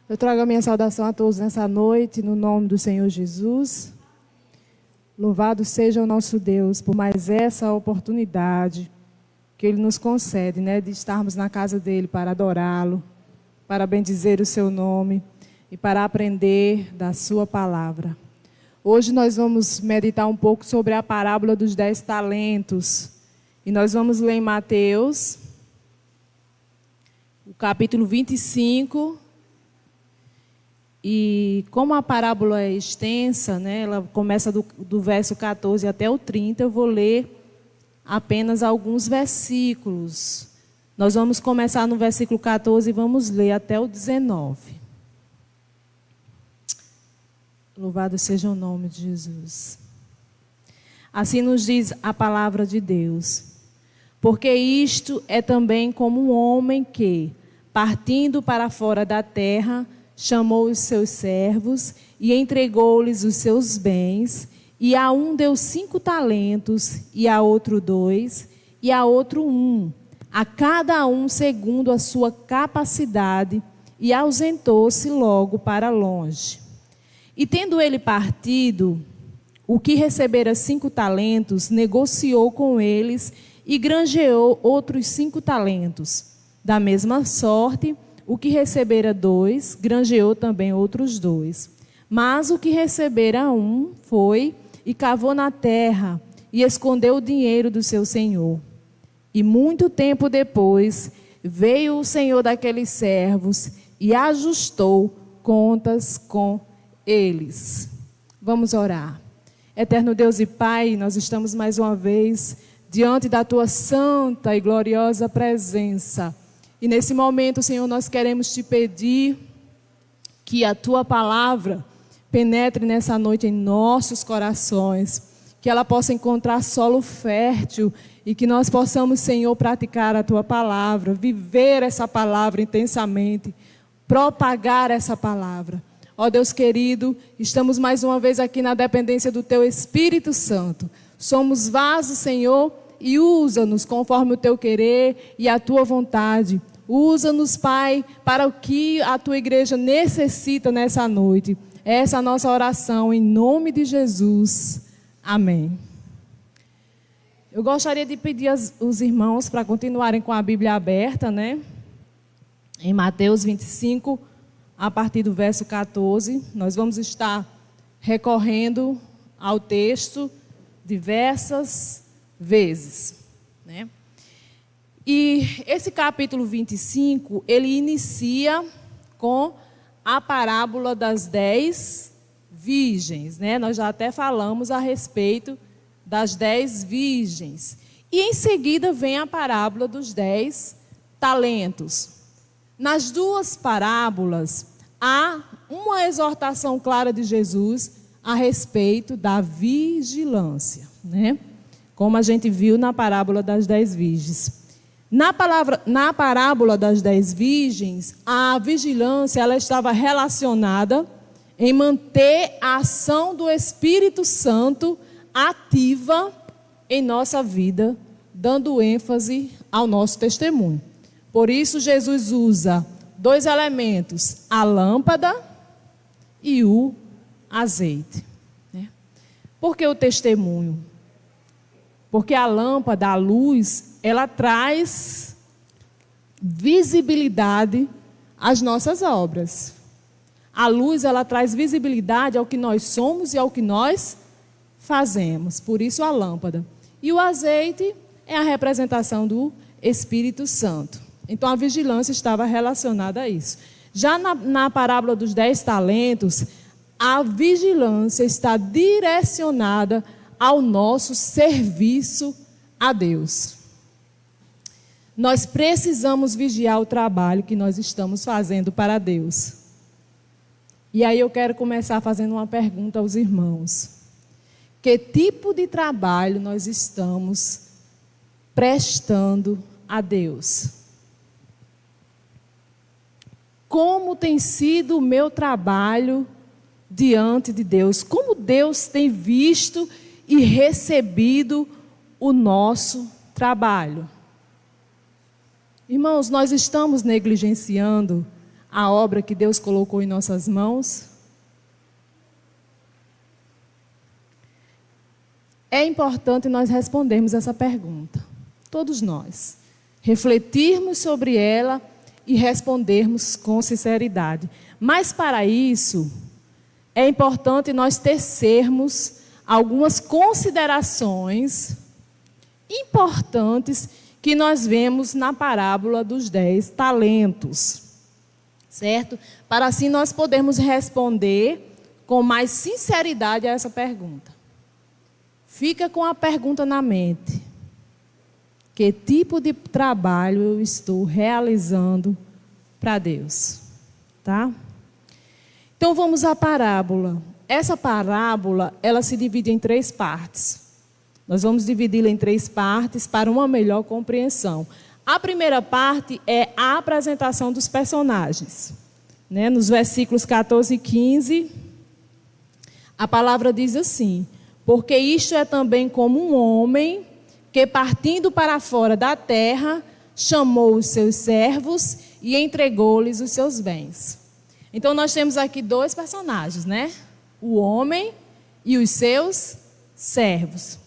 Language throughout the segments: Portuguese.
Eu trago a minha saudação a todos nessa noite, no nome do Senhor Jesus. Louvado seja o nosso Deus por mais essa oportunidade que Ele nos concede, de estarmos na casa dEle para adorá-lo, para bendizer o seu nome e para aprender da sua palavra. Hoje nós vamos meditar um pouco sobre a parábola dos 10 talentos. E nós vamos ler em Mateus, o capítulo 25. E como a parábola é extensa, ela começa do verso 14 até o 30, eu vou ler apenas alguns versículos. Nós vamos começar no versículo 14 e vamos ler até o 19. Louvado seja o nome de Jesus. Assim nos diz a palavra de Deus. Porque isto é também como um homem que, partindo para fora da terra, chamou os seus servos e entregou-lhes os seus bens, e a um deu 5 talentos, e a outro 2, e a outro 1, a cada um segundo a sua capacidade, e ausentou-se logo para longe. E tendo ele partido, o que recebera 5 talentos, negociou com eles e granjeou outros 5 talentos. Da mesma sorte, o que recebera 2, granjeou também outros 2. Mas o que recebera 1 foi e cavou na terra e escondeu o dinheiro do seu senhor. E muito tempo depois, veio o senhor daqueles servos e ajustou contas com eles. Vamos orar. Eterno Deus e Pai, nós estamos mais uma vez diante da Tua santa e gloriosa presença. E nesse momento, Senhor, nós queremos Te pedir que a Tua palavra penetre nessa noite em nossos corações, que ela possa encontrar solo fértil e que nós possamos, Senhor, praticar a Tua palavra, viver essa palavra intensamente, propagar essa palavra. Ó Deus querido, estamos mais uma vez aqui na dependência do Teu Espírito Santo. Somos vasos, Senhor, e usa-nos conforme o Teu querer e a Tua vontade. Usa-nos, Pai, para o que a Tua igreja necessita nessa noite. Essa é a nossa oração, em nome de Jesus. Amém. Eu gostaria de pedir os irmãos para continuarem com a Bíblia aberta, Em Mateus 25, a partir do verso 14, nós vamos estar recorrendo ao texto diversas vezes, E esse capítulo 25, ele inicia com a parábola das 10 virgens, Nós já até falamos a respeito das 10 virgens. E em seguida vem a parábola dos 10 talentos. Nas duas parábolas, há uma exortação clara de Jesus a respeito da vigilância, Como a gente viu na parábola das 10 virgens. Na parábola das 10 virgens, a vigilância ela estava relacionada em manter a ação do Espírito Santo ativa em nossa vida, dando ênfase ao nosso testemunho. Por isso, Jesus usa 2 elementos, a lâmpada e o azeite. Por que o testemunho? Porque a lâmpada, a luz, ela traz visibilidade às nossas obras. A luz, ela traz visibilidade ao que nós somos e ao que nós fazemos. Por isso, a lâmpada. E o azeite é a representação do Espírito Santo. Então, a vigilância estava relacionada a isso. Já na parábola dos 10 talentos, a vigilância está direcionada ao nosso serviço a Deus. Nós precisamos vigiar o trabalho que nós estamos fazendo para Deus. E aí eu quero começar fazendo uma pergunta aos irmãos. Que tipo de trabalho nós estamos prestando a Deus? Como tem sido o meu trabalho diante de Deus? Como Deus tem visto e recebido o nosso trabalho? Irmãos, nós estamos negligenciando a obra que Deus colocou em nossas mãos? É importante nós respondermos essa pergunta, todos nós, refletirmos sobre ela e respondermos com sinceridade. Mas para isso, é importante nós tecermos algumas considerações importantes que nós vemos na parábola dos 10 talentos, certo? Para assim nós podermos responder com mais sinceridade a essa pergunta. Fica com a pergunta na mente: que tipo de trabalho eu estou realizando para Deus? Tá? Então vamos à parábola. Essa parábola, ela se divide em 3 partes. Nós vamos dividi-la em 3 partes para uma melhor compreensão. A primeira parte é a apresentação dos personagens. Nos versículos 14 e 15, a palavra diz assim: porque isto é também como um homem que, partindo para fora da terra, chamou os seus servos e entregou-lhes os seus bens. Então nós temos aqui 2 personagens, O homem e os seus servos.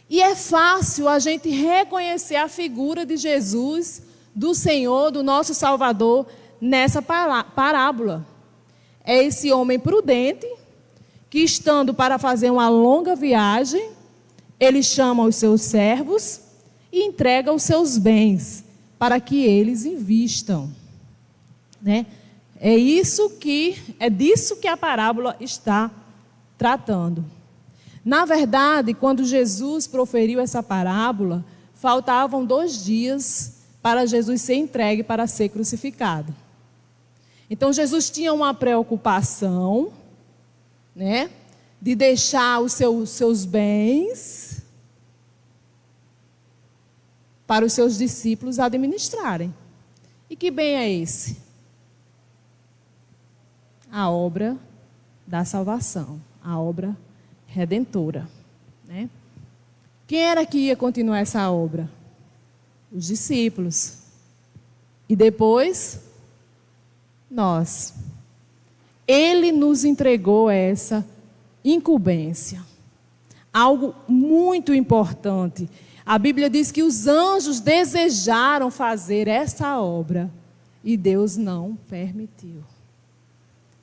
E é fácil a gente reconhecer a figura de Jesus, do Senhor, do nosso Salvador, nessa parábola. É esse homem prudente, que estando para fazer uma longa viagem, ele chama os seus servos e entrega os seus bens para que eles invistam. É disso que a parábola está tratando. Na verdade, quando Jesus proferiu essa parábola, faltavam 2 dias para Jesus ser entregue para ser crucificado. Então Jesus tinha uma preocupação, de deixar os seus bens para os seus discípulos administrarem. E que bem é esse? A obra da salvação, a obra redentora. Quem era que ia continuar essa obra? Os discípulos. E depois, nós. Ele nos entregou essa incumbência. Algo muito importante. A Bíblia diz que os anjos desejaram fazer essa obra e Deus não permitiu.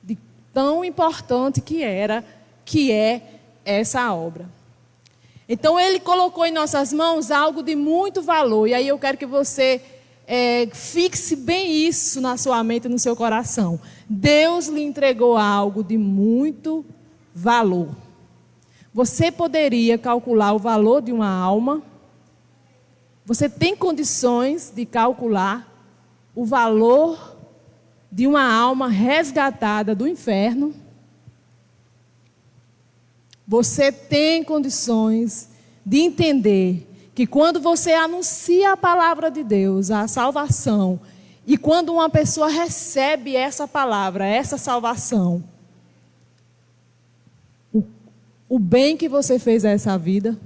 De tão importante que é essa obra. Então ele colocou em nossas mãos algo de muito valor. E aí eu quero que você fixe bem isso na sua mente e no seu coração. Deus lhe entregou algo de muito valor. Você poderia calcular o valor de uma alma? Você tem condições de calcular o valor de uma alma resgatada do inferno? Você tem condições de entender que quando você anuncia a palavra de Deus, a salvação, e quando uma pessoa recebe essa palavra, essa salvação, o bem que você fez a essa vida?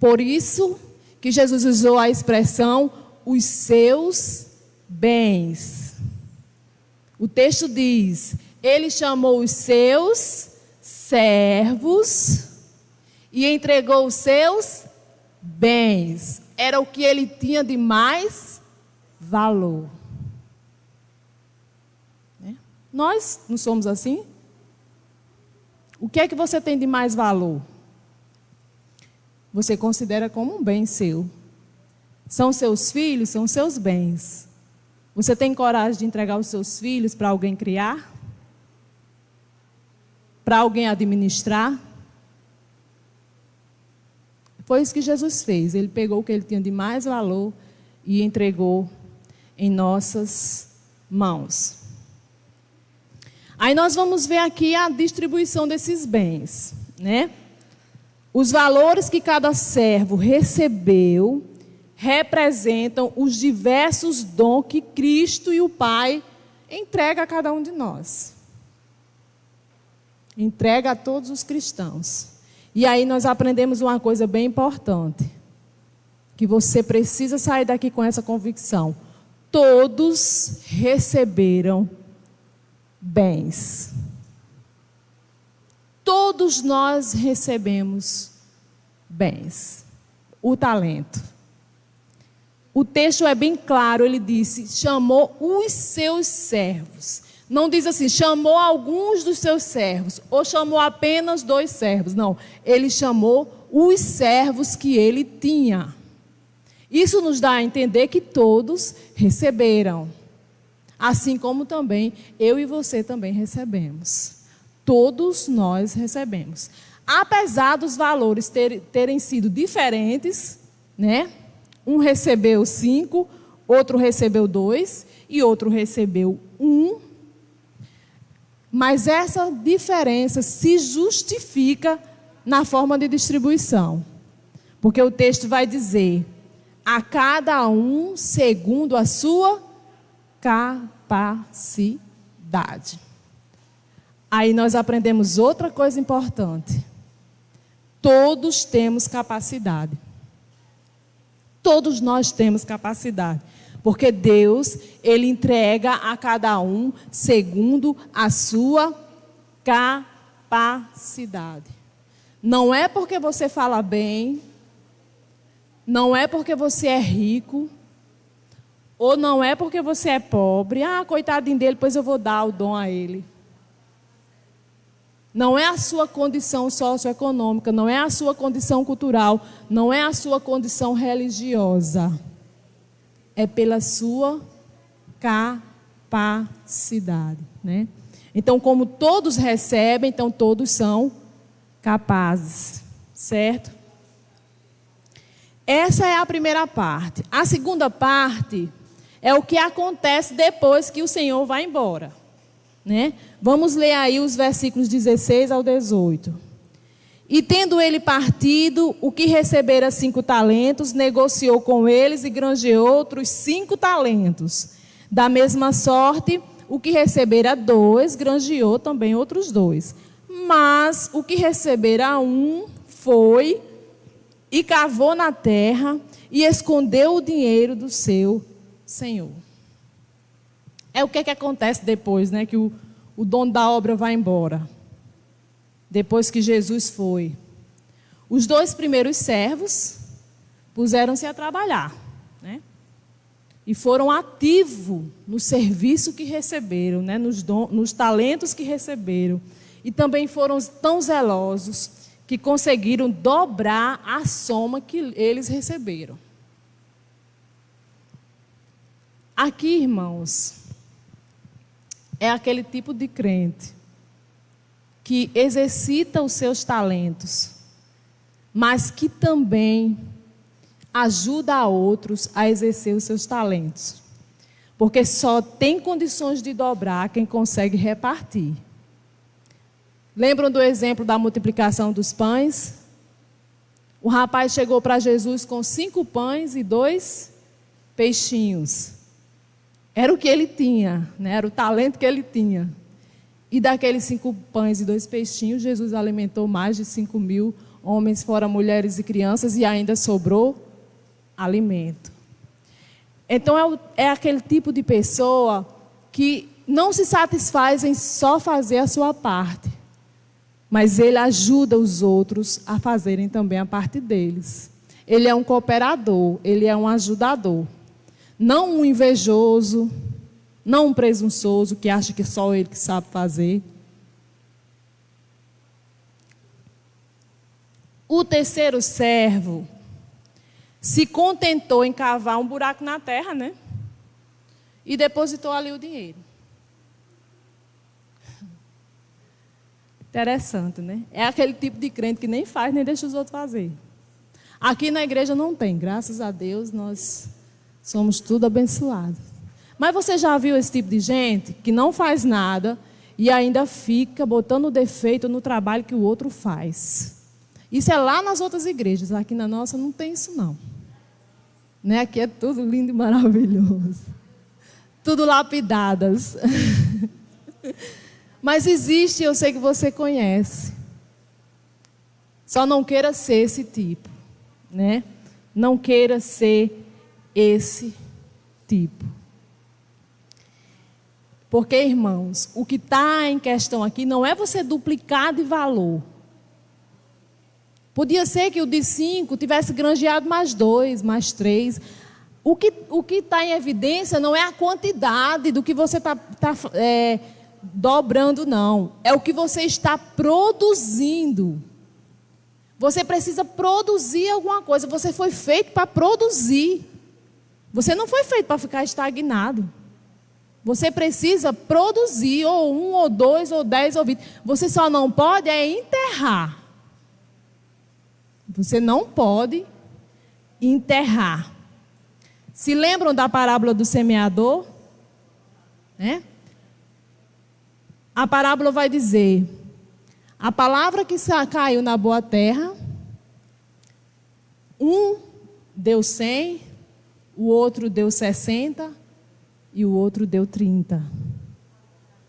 Por isso que Jesus usou a expressão, os seus bens. O texto diz, ele chamou os seus servos e entregou os seus bens. Era o que ele tinha de mais valor. Nós não somos assim? O que é que você tem de mais valor? Você considera como um bem seu. São seus filhos, são seus bens. Você tem coragem de entregar os seus filhos para alguém criar? Para alguém administrar? Foi isso que Jesus fez. Ele pegou o que ele tinha de mais valor e entregou em nossas mãos. Aí nós vamos ver aqui a distribuição desses bens, Os valores que cada servo recebeu representam os diversos dons que Cristo e o Pai entrega a cada um de nós. Entrega a todos os cristãos. E aí nós aprendemos uma coisa bem importante, que você precisa sair daqui com essa convicção. todos receberam bens. Todos nós recebemos bens. O talento. O texto é bem claro, ele disse, chamou os seus servos. Não diz assim, chamou alguns dos seus servos, ou chamou apenas 2 servos. Não, ele chamou os servos que ele tinha. Isso nos dá a entender que todos receberam. Assim como também eu e você também recebemos. Todos nós recebemos. Apesar dos valores terem sido diferentes, né? Um recebeu 5, outro recebeu 2 e outro recebeu 1. Mas essa diferença se justifica na forma de distribuição. Porque o texto vai dizer, a cada um segundo a sua capacidade. Aí nós aprendemos outra coisa importante. Todos temos capacidade. Todos nós temos capacidade. Porque Deus, Ele entrega a cada um segundo a sua capacidade. Não é porque você fala bem, não é porque você é rico, ou não é porque você é pobre. Ah, coitadinho dele, pois eu vou dar o dom a ele. Não é a sua condição socioeconômica, não é a sua condição cultural, não é a sua condição religiosa. É pela sua capacidade, né? Então, como todos recebem, então todos são capazes, certo? Essa é a primeira parte. A segunda parte é o que acontece depois que o Senhor vai embora, né? Vamos ler aí os versículos 16 ao 18. E tendo ele partido, o que recebera 5 talentos, negociou com eles e granjeou outros 5 talentos. Da mesma sorte, o que recebera 2, granjeou também outros 2. Mas o que recebera 1 foi e cavou na terra e escondeu o dinheiro do seu senhor. É o que acontece depois, né? Que o dono da obra vai embora. Depois que Jesus foi. Os 2 primeiros servos puseram-se a trabalhar, né? E foram ativos no serviço que receberam, né? Nos talentos que receberam. E também foram tão zelosos que conseguiram dobrar a soma que eles receberam. Aqui, irmãos, é aquele tipo de crente que exercita os seus talentos, mas que também ajuda a outros a exercer os seus talentos. Porque só tem condições de dobrar quem consegue repartir. Lembram do exemplo da multiplicação dos pães? O rapaz chegou para Jesus com 5 pães e 2 peixinhos. Era o que ele tinha, né? Era o talento que ele tinha. E daqueles 5 pães e 2 peixinhos, Jesus alimentou mais de 5.000 homens, fora mulheres e crianças, e ainda sobrou alimento. Então é aquele tipo de pessoa que não se satisfaz em só fazer a sua parte, mas ele ajuda os outros a fazerem também a parte deles. Ele é um cooperador, ele é um ajudador. Não um invejoso, não um presunçoso que acha que só ele que sabe fazer. O terceiro servo se contentou em cavar um buraco na terra, né? E depositou ali o dinheiro. Interessante, né? É aquele tipo de crente que nem faz, nem deixa os outros fazer. Aqui na igreja não tem, graças a Deus nós somos tudo abençoados. Mas você já viu esse tipo de gente que não faz nada e ainda fica botando defeito no trabalho que o outro faz? Isso é lá nas outras igrejas, aqui na nossa não tem isso não. Né? Aqui é tudo lindo e maravilhoso. Tudo lapidadas. Mas existe, eu sei que você conhece. Só não queira ser esse tipo, né? Não queira ser esse tipo. Porque, irmãos, o que está em questão aqui não é você duplicar de valor. Podia ser que o de 5 tivesse granjeado mais 2, mais 3. O que está em evidência não é a quantidade do que você está dobrando, não. É o que você está produzindo. Você precisa produzir alguma coisa. Você foi feito para produzir. Você não foi feito para ficar estagnado. Você precisa produzir, ou 1, ou 2, ou 10, ou 20. Você só não pode enterrar. Você não pode enterrar. Se lembram da parábola do semeador? Né? A parábola vai dizer: a palavra que caiu na boa terra, um deu 100, o outro deu 60 e o outro deu 30.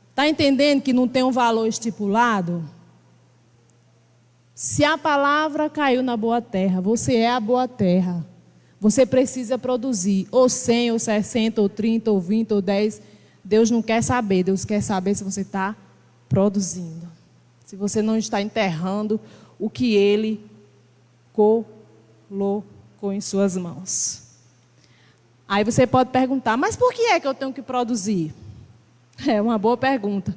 Está entendendo que não tem um valor estipulado? Se a palavra caiu na boa terra, você é a boa terra. Você precisa produzir, ou 100, ou 60, ou 30, ou 20, ou 10. Deus não quer saber. Deus quer saber se você está produzindo. Se você não está enterrando o que Ele colocou em suas mãos. Aí você pode perguntar, mas por que é que eu tenho que produzir? É uma boa pergunta.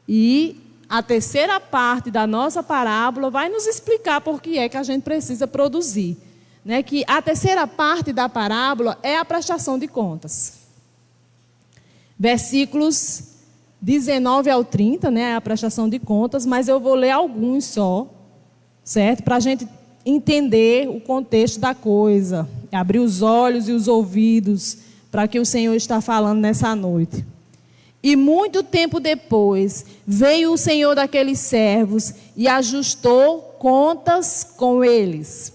E a terceira parte da nossa parábola vai nos explicar por que é que a gente precisa produzir. Né? Que a terceira parte da parábola é a prestação de contas. Versículos 19 ao 30, né? A prestação de contas, mas eu vou ler alguns só, certo? Para a gente entender o contexto da coisa, abrir os olhos e os ouvidos para que o Senhor está falando nessa noite. E muito tempo depois, veio o senhor daqueles servos e ajustou contas com eles.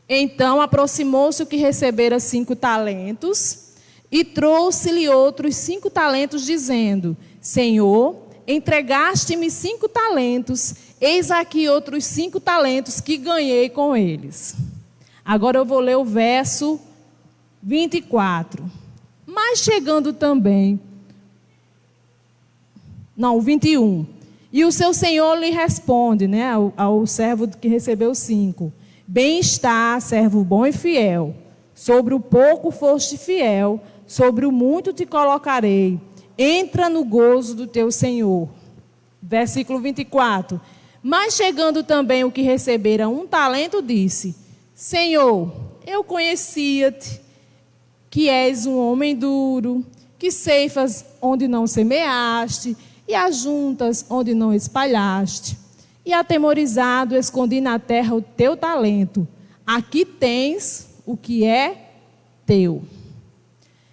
Então aproximou-se o que recebera 5 talentos e trouxe-lhe outros 5 talentos, dizendo: Senhor, entregaste-me 5 talentos, eis aqui outros 5 talentos que ganhei com eles. Agora eu vou ler o verso 24. Mas chegando também... Não, 21. E o seu senhor lhe responde, né, ao servo que recebeu 5. Bem está, servo bom e fiel. Sobre o pouco foste fiel, sobre o muito te colocarei. Entra no gozo do teu senhor. Versículo 24. Mas chegando também o que recebera 1 talento, disse: Senhor, eu conhecia-te, que és um homem duro, que ceifas onde não semeaste, e ajuntas onde não espalhaste. E atemorizado, escondi na terra o teu talento. Aqui tens o que é teu.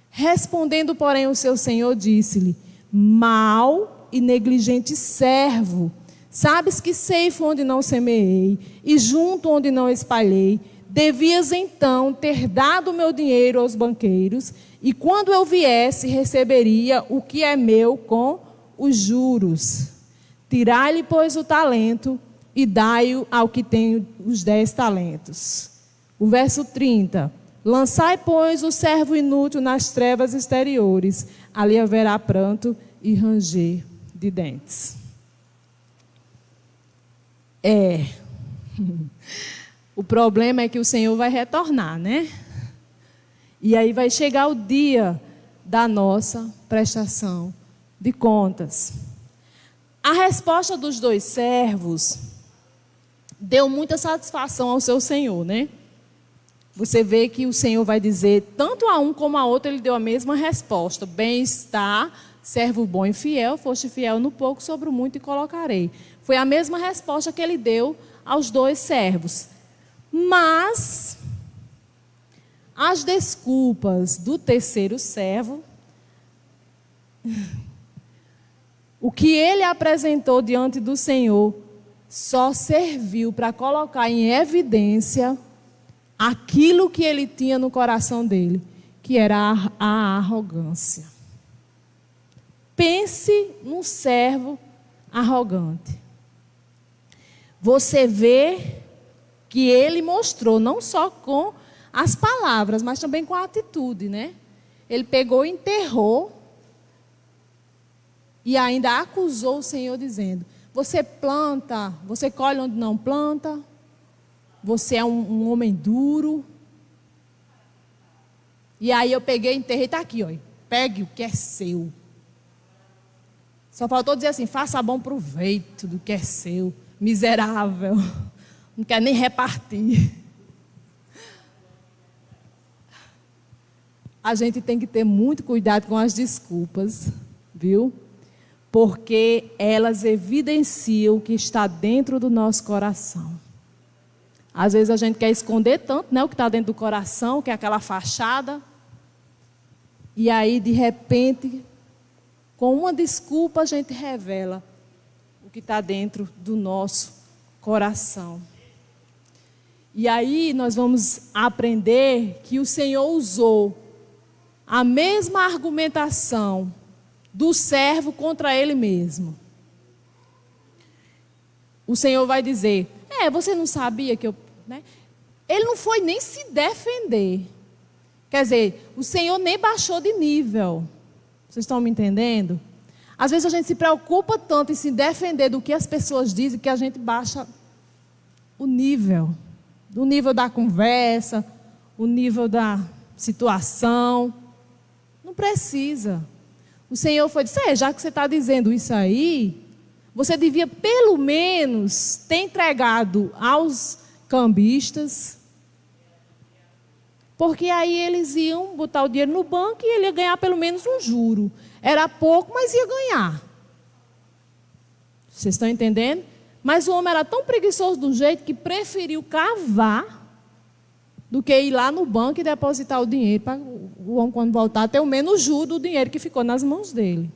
Respondendo, porém, o seu senhor disse-lhe: mau e negligente servo, sabes que ceifo onde não semeei, e junto onde não espalhei. Devias então ter dado o meu dinheiro aos banqueiros, e quando eu viesse, receberia o que é meu com os juros. Tirai-lhe, pois, o talento e dai-o ao que tem os 10 talentos. O verso 30. Lançai, pois, o servo inútil nas trevas exteriores. Ali haverá pranto e ranger de dentes. O problema é que o Senhor vai retornar, né? E aí vai chegar o dia da nossa prestação de contas. A resposta dos 2 servos deu muita satisfação ao seu senhor, né? Você vê que o Senhor vai dizer, tanto a um como a outro, ele deu a mesma resposta. Bem está, servo bom e fiel, foste fiel no pouco, sobre o muito e colocarei. Foi a mesma resposta que ele deu aos 2 servos. Mas as desculpas do terceiro servo, o que ele apresentou diante do Senhor, só serviu para colocar em evidência aquilo que ele tinha no coração dele, que era a arrogância. Pense num servo arrogante. Você vê que ele mostrou, não só com as palavras, mas também com a atitude, né? Ele pegou e enterrou E ainda acusou o Senhor dizendo: você planta, você colhe onde não planta, você é um homem duro. E aí eu peguei, enterrei, está aqui, ó, pegue o que é seu. Só faltou dizer assim: faça bom proveito do que é seu, miserável, não quer nem repartir. A gente tem que ter muito cuidado com as desculpas, viu? Porque elas evidenciam o que está dentro do nosso coração. Às vezes a gente quer esconder tanto, né, o que está dentro do coração, que é aquela fachada. E aí, de repente, com uma desculpa, a gente revela o que está dentro do nosso coração. E aí nós vamos aprender que o Senhor usou a mesma argumentação do servo contra ele mesmo. O Senhor vai dizer: você não sabia que eu... Né? Ele não foi nem se defender. Quer dizer, o Senhor nem baixou de nível. Vocês estão me entendendo? Às vezes a gente se preocupa tanto em se defender do que as pessoas dizem, que a gente baixa o nível. O nível da conversa, o nível da situação. Não precisa. O Senhor foi dizer: já que você está dizendo isso aí, você devia pelo menos ter entregado aos cambistas, porque aí eles iam botar o dinheiro no banco e ele ia ganhar pelo menos um juro. Era pouco, mas ia ganhar. Vocês estão entendendo? Mas o homem era tão preguiçoso do jeito que preferiu cavar do que ir lá no banco e depositar o dinheiro para o homem, quando voltar, ter o menos juro do dinheiro que ficou nas mãos dele.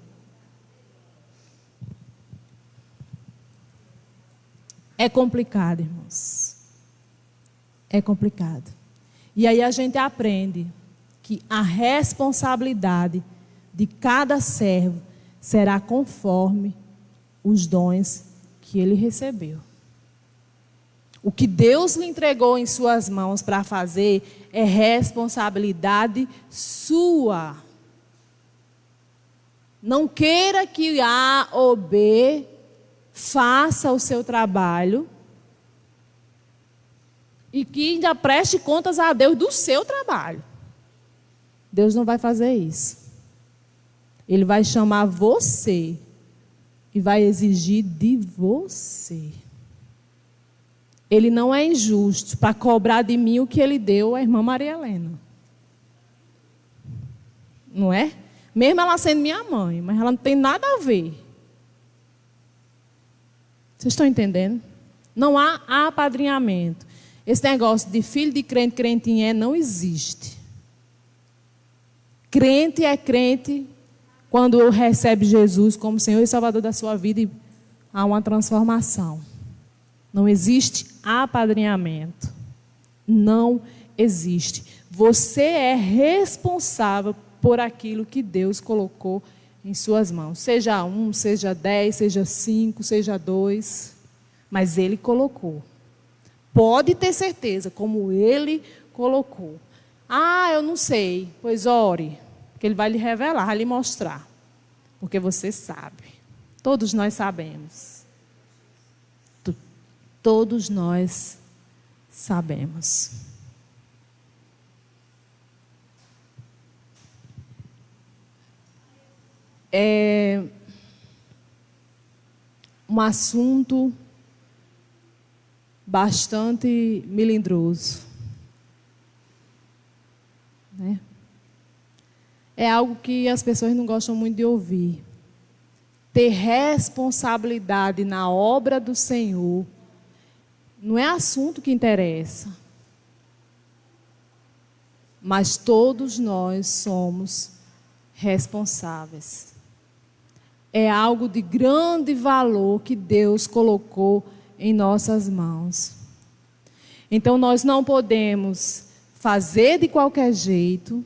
É complicado, irmãos. É complicado. E aí a gente aprende que a responsabilidade de cada servo será conforme os dons que ele recebeu. O que Deus lhe entregou em suas mãos para fazer é responsabilidade sua. Não queira que A ou B faça o seu trabalho e que ainda preste contas a Deus do seu trabalho. Deus não vai fazer isso. Ele vai chamar você e vai exigir de você. Ele não é injusto para cobrar de mim o que ele deu à irmã Maria Helena. Não é? Mesmo ela sendo minha mãe, mas ela não tem nada a ver. Vocês estão entendendo? Não há apadrinhamento. Esse negócio de filho de crente, crentinha não existe. Crente é crente quando recebe Jesus como Senhor e Salvador da sua vida e há uma transformação. Não existe apadrinhamento. Não existe. Você é responsável por aquilo que Deus colocou em suas mãos. Seja 1, seja 10, seja 5, seja 2. Mas Ele colocou. Pode ter certeza, como Ele colocou. Eu não sei. Pois ore, que Ele vai lhe revelar, vai lhe mostrar. Porque você sabe. Todos nós sabemos. Todos nós sabemos. É um assunto bastante melindroso, né? É algo que as pessoas não gostam muito de ouvir. Ter responsabilidade na obra do Senhor não é assunto que interessa. Mas todos nós somos responsáveis. É algo de grande valor que Deus colocou em nossas mãos. Então nós não podemos fazer de qualquer jeito.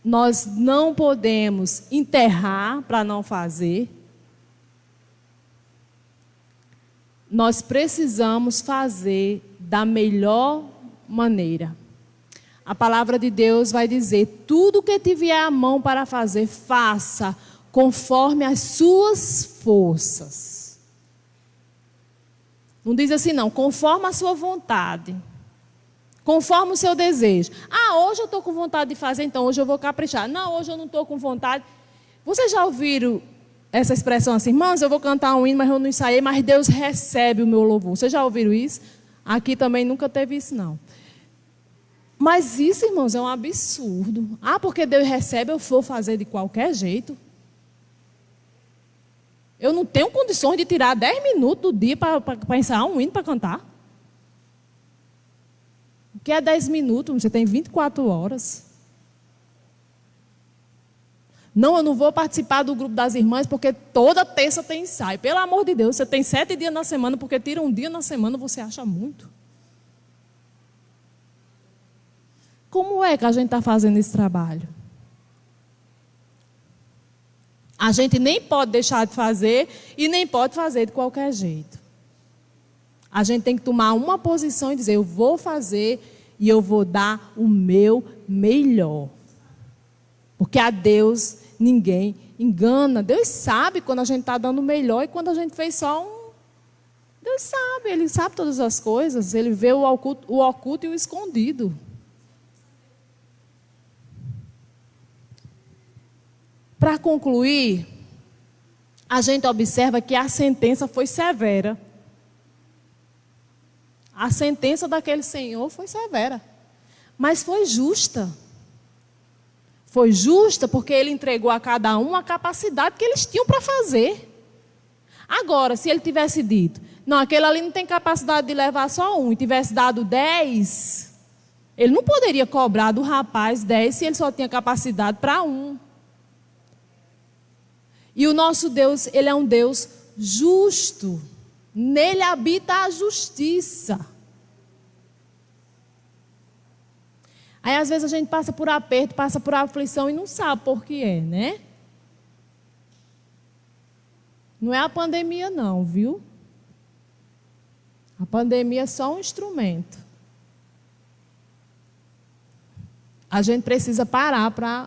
Nós não podemos enterrar para não fazer. Nós precisamos fazer da melhor maneira. A palavra de Deus vai dizer: tudo que tiver à mão para fazer, faça conforme as suas forças. Não diz assim não, conforme a sua vontade, conforme o seu desejo. Hoje eu estou com vontade de fazer, então hoje eu vou caprichar. Não, hoje eu não estou com vontade. Vocês já ouviram essa expressão assim: irmãos, eu vou cantar um hino, mas eu não ensaiei, mas Deus recebe o meu louvor. Vocês já ouviram isso? Aqui também nunca teve isso não. Mas isso, irmãos, é um absurdo. Porque Deus recebe, eu vou fazer de qualquer jeito. Eu não tenho condições de tirar 10 minutos do dia para ensaiar um hino para cantar. O que é 10 minutos? Você tem 24 horas. Não, eu não vou participar do grupo das irmãs porque toda terça tem ensaio. Pelo amor de Deus, você tem 7 dias na semana, porque tira um dia na semana, você acha muito. Como é que a gente está fazendo esse trabalho? A gente nem pode deixar de fazer e nem pode fazer de qualquer jeito. A gente tem que tomar uma posição e dizer: eu vou fazer e eu vou dar o meu melhor. Porque a Deus ninguém engana. Deus sabe quando a gente está dando o melhor e quando a gente fez só um. Deus sabe, Ele sabe todas as coisas. Ele vê o oculto e o escondido. Para concluir, a gente observa que a sentença foi severa. A sentença daquele senhor foi severa, mas foi justa. Foi justa porque ele entregou a cada um a capacidade que eles tinham para fazer. Agora, se ele tivesse dito: não, aquele ali não tem capacidade de levar só um, e tivesse dado 10, ele não poderia cobrar do rapaz 10 se ele só tinha capacidade para um. E o nosso Deus, Ele é um Deus justo. Nele habita a justiça. Aí às vezes a gente passa por aperto, passa por aflição e não sabe por que é, né? Não é a pandemia não, viu? A pandemia é só um instrumento. A gente precisa parar para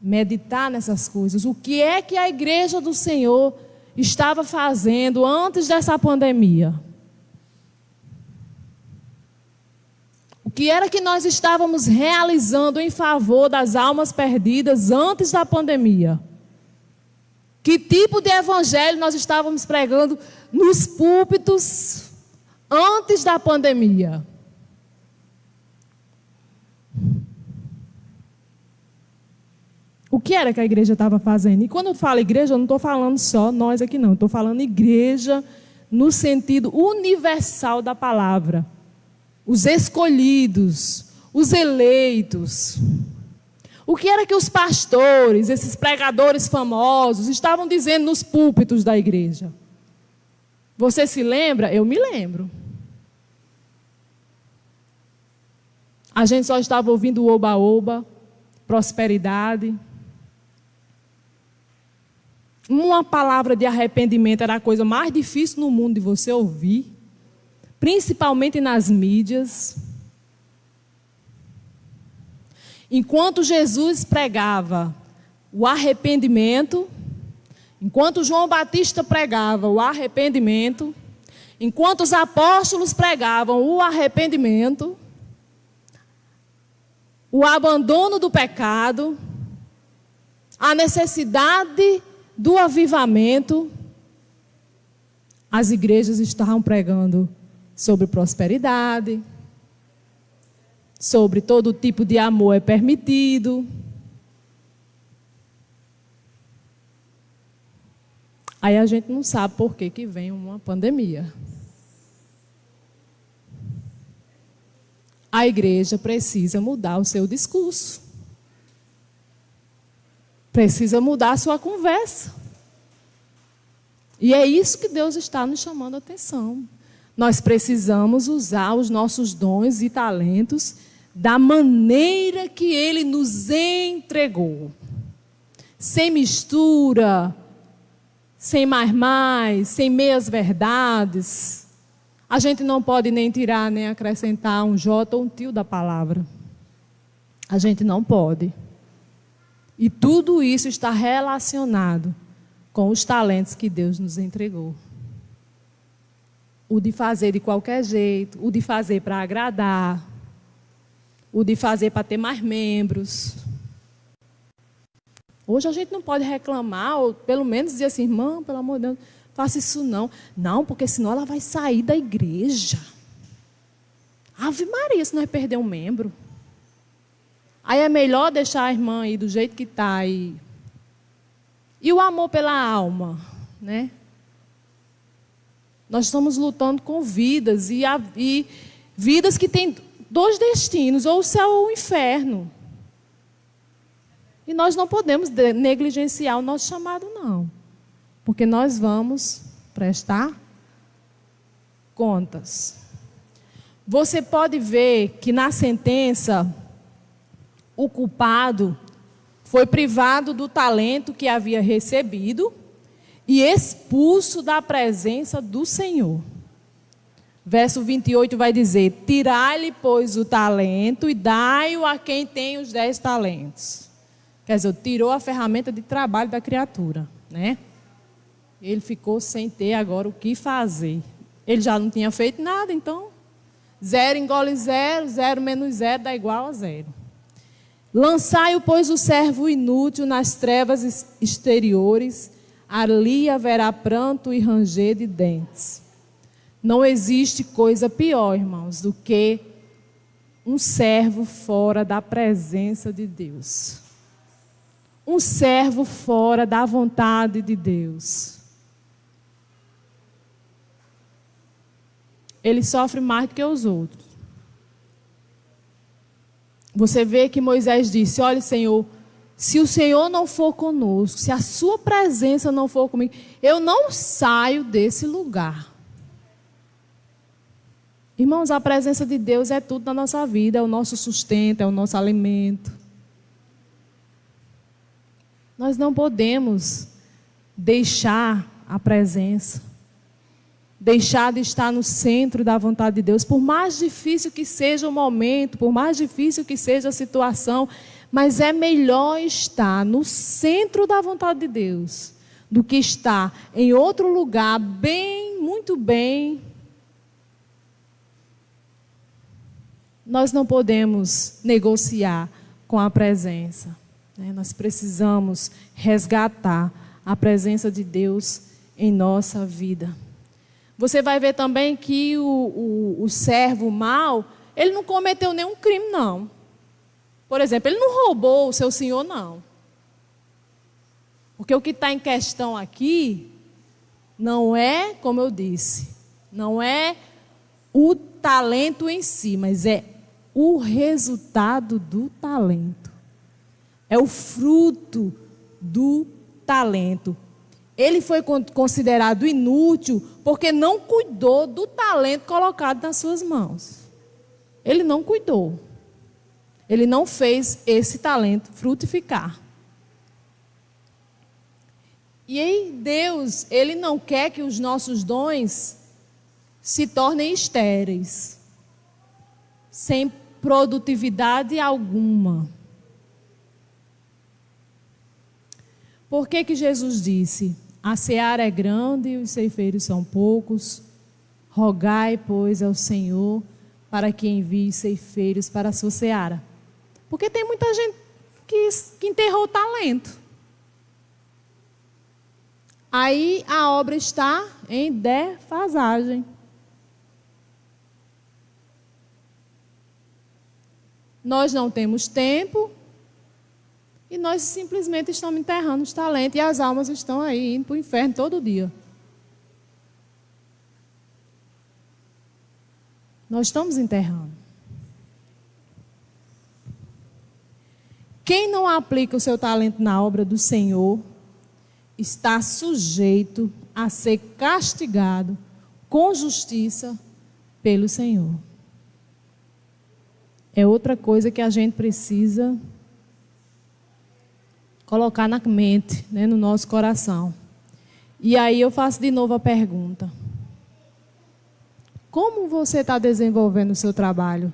meditar nessas coisas. O que é que a igreja do Senhor estava fazendo antes dessa pandemia? O que era que nós estávamos realizando em favor das almas perdidas antes da pandemia? Que tipo de evangelho nós estávamos pregando nos púlpitos antes da pandemia? O que era que a igreja estava fazendo? E quando eu falo igreja, eu não estou falando só nós aqui não. Estou falando igreja no sentido universal da palavra. Os escolhidos, os eleitos. O que era que os pastores, esses pregadores famosos, estavam dizendo nos púlpitos da igreja? Você se lembra? Eu me lembro. A gente só estava ouvindo oba-oba, prosperidade. Uma palavra de arrependimento era a coisa mais difícil no mundo de você ouvir, principalmente nas mídias. Enquanto Jesus pregava o arrependimento, enquanto João Batista pregava o arrependimento, enquanto os apóstolos pregavam o arrependimento, o abandono do pecado, a necessidade do avivamento, as igrejas estavam pregando sobre prosperidade, sobre todo tipo de amor é permitido. Aí a gente não sabe por que vem uma pandemia. A igreja precisa mudar o seu discurso. Precisa mudar a sua conversa. E é isso que Deus está nos chamando a atenção. Nós precisamos usar os nossos dons e talentos da maneira que Ele nos entregou. Sem mistura, sem mais, sem meias verdades. A gente não pode nem tirar, nem acrescentar um jota ou um tio da palavra. A gente não pode. E tudo isso está relacionado com os talentos que Deus nos entregou. O de fazer de qualquer jeito, o de fazer para agradar, o de fazer para ter mais membros. Hoje a gente não pode reclamar, ou pelo menos dizer assim, irmão, pelo amor de Deus, faça isso não. Não, porque senão ela vai sair da igreja. Ave Maria, se nós perder um membro. Aí é melhor deixar a irmã aí do jeito que está. E o amor pela alma, né? Nós estamos lutando com vidas, e vidas que têm dois destinos, ou o céu ou o inferno. E nós não podemos negligenciar o nosso chamado, não. Porque nós vamos prestar contas. Você pode ver que na sentença, o culpado foi privado do talento que havia recebido e expulso da presença do Senhor. Verso 28 vai dizer: tirai-lhe, pois, o talento e dai-o a quem tem os 10 talentos. Quer dizer, tirou a ferramenta de trabalho da criatura, né? Ele ficou sem ter agora o que fazer. Ele já não tinha feito nada, então 0 engole 0, 0 menos 0 dá igual a 0. Lançai-o, pois, o servo inútil nas trevas exteriores, ali haverá pranto e ranger de dentes. Não existe coisa pior, irmãos, do que um servo fora da presença de Deus. Um servo fora da vontade de Deus. Ele sofre mais do que os outros. Você vê que Moisés disse: olha, Senhor, se o Senhor não for conosco, se a sua presença não for comigo, eu não saio desse lugar. Irmãos, a presença de Deus é tudo na nossa vida, é o nosso sustento, é o nosso alimento. Nós não podemos deixar a presença, deixar de estar no centro da vontade de Deus, por mais difícil que seja o momento, por mais difícil que seja a situação, mas é melhor estar no centro da vontade de Deus do que estar em outro lugar, bem, muito bem. Nós não podemos negociar com a presença, né? Nós precisamos resgatar a presença de Deus em nossa vida. Você vai ver também que o servo mau, ele não cometeu nenhum crime, não. Por exemplo, ele não roubou o seu senhor, não. Porque o que está em questão aqui não é, como eu disse, não é o talento em si, mas é o resultado do talento. É o fruto do talento. Ele foi considerado inútil porque não cuidou do talento colocado nas suas mãos. Ele não cuidou. Ele não fez esse talento frutificar. E aí Deus, Ele não quer que os nossos dons se tornem estéreis, sem produtividade alguma. Por que Jesus disse: a seara é grande e os ceifeiros são poucos? Rogai, pois, ao Senhor para que envie ceifeiros para a sua seara. Porque tem muita gente que enterrou o talento. Aí a obra está em defasagem. Nós não temos tempo e nós simplesmente estamos enterrando os talentos e as almas estão aí indo para o inferno todo dia. Nós estamos enterrando. Quem não aplica o seu talento na obra do Senhor está sujeito a ser castigado com justiça pelo Senhor. É outra coisa que a gente precisa colocar na mente, né, no nosso coração. E aí eu faço de novo a pergunta: como você está desenvolvendo o seu trabalho?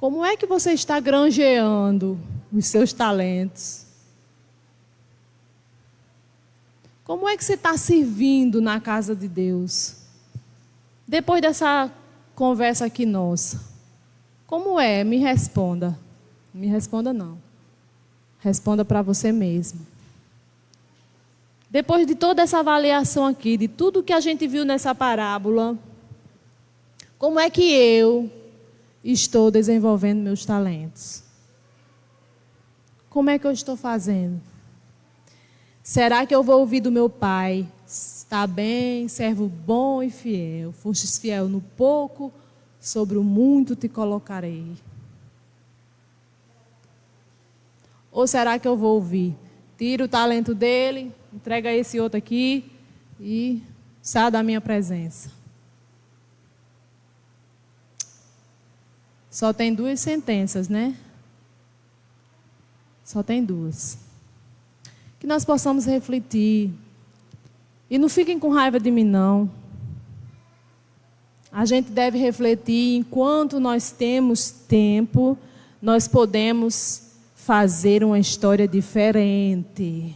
Como é que você está granjeando os seus talentos? Como é que você está servindo na casa de Deus? Depois dessa conversa aqui nossa, como é? Me responda. Me responda não. Responda para você mesmo. Depois de toda essa avaliação aqui, de tudo que a gente viu nessa parábola, como é que eu estou desenvolvendo meus talentos? Como é que eu estou fazendo? Será que eu vou ouvir do meu pai? Está bem, servo bom e fiel. Fostes fiel no pouco, sobre o muito te colocarei. Ou será que eu vou ouvir? Tira o talento dele, entrega esse outro aqui e sai da minha presença. Só tem 2 sentenças, né? Só tem 2. Que nós possamos refletir. E não fiquem com raiva de mim, não. A gente deve refletir, enquanto nós temos tempo, nós podemos fazer uma história diferente.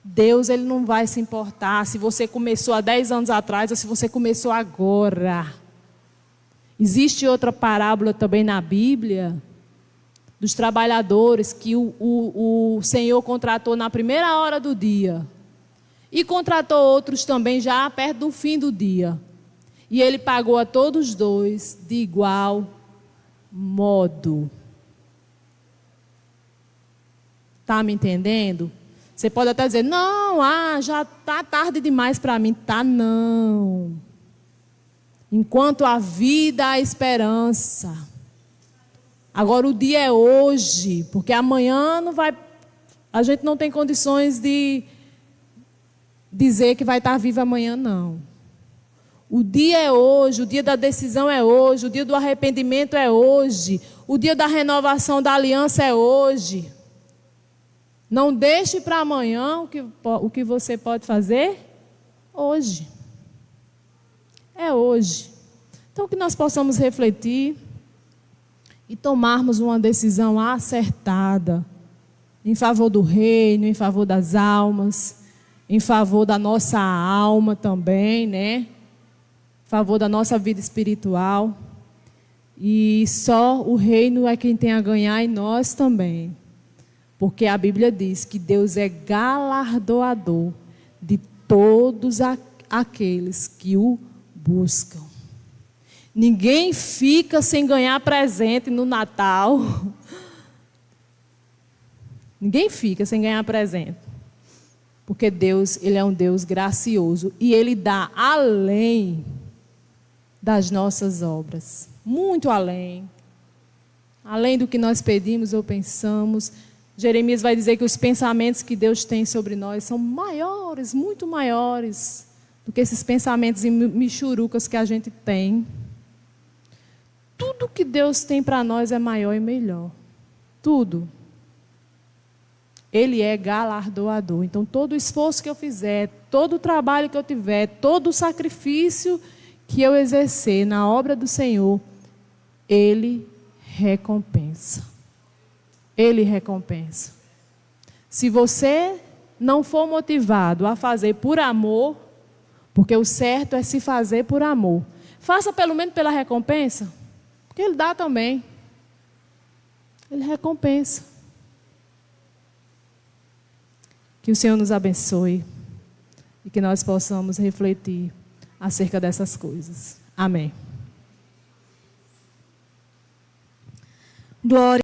Deus, Ele não vai se importar se você começou há 10 anos atrás ou se você começou agora. Existe outra parábola também na Bíblia, dos trabalhadores que o Senhor contratou na primeira hora do dia. E contratou outros também já perto do fim do dia. E Ele pagou a todos 2 de igual modo. Está me entendendo? Você pode até dizer, não, já está tarde demais para mim. Tá não. Enquanto há vida, há esperança. Agora o dia é hoje, porque amanhã não vai... A gente não tem condições de dizer que vai estar vivo amanhã, não. O dia é hoje, o dia da decisão é hoje, o dia do arrependimento é hoje, o dia da renovação da aliança é hoje. Não deixe para amanhã o que você pode fazer hoje. É hoje. Então que nós possamos refletir e tomarmos uma decisão acertada em favor do reino, em favor das almas, em favor da nossa alma também, né? Em favor da nossa vida espiritual. E só o reino é quem tem a ganhar e nós também. Porque a Bíblia diz que Deus é galardoador de todos aqueles que o buscam. Ninguém fica sem ganhar presente no Natal. Ninguém fica sem ganhar presente. Porque Deus, Ele é um Deus gracioso. E Ele dá além das nossas obras. Muito além. Além do que nós pedimos ou pensamos. Jeremias vai dizer que os pensamentos que Deus tem sobre nós são maiores, muito maiores do que esses pensamentos michurucas que a gente tem. Tudo que Deus tem para nós é maior e melhor. Tudo. Ele é galardoador. Então, todo o esforço que eu fizer, todo o trabalho que eu tiver, todo o sacrifício que eu exercer na obra do Senhor, Ele recompensa. Ele recompensa. Se você não for motivado a fazer por amor, porque o certo é se fazer por amor, faça pelo menos pela recompensa, porque Ele dá também. Ele recompensa. Que o Senhor nos abençoe e que nós possamos refletir acerca dessas coisas. Amém. Glória.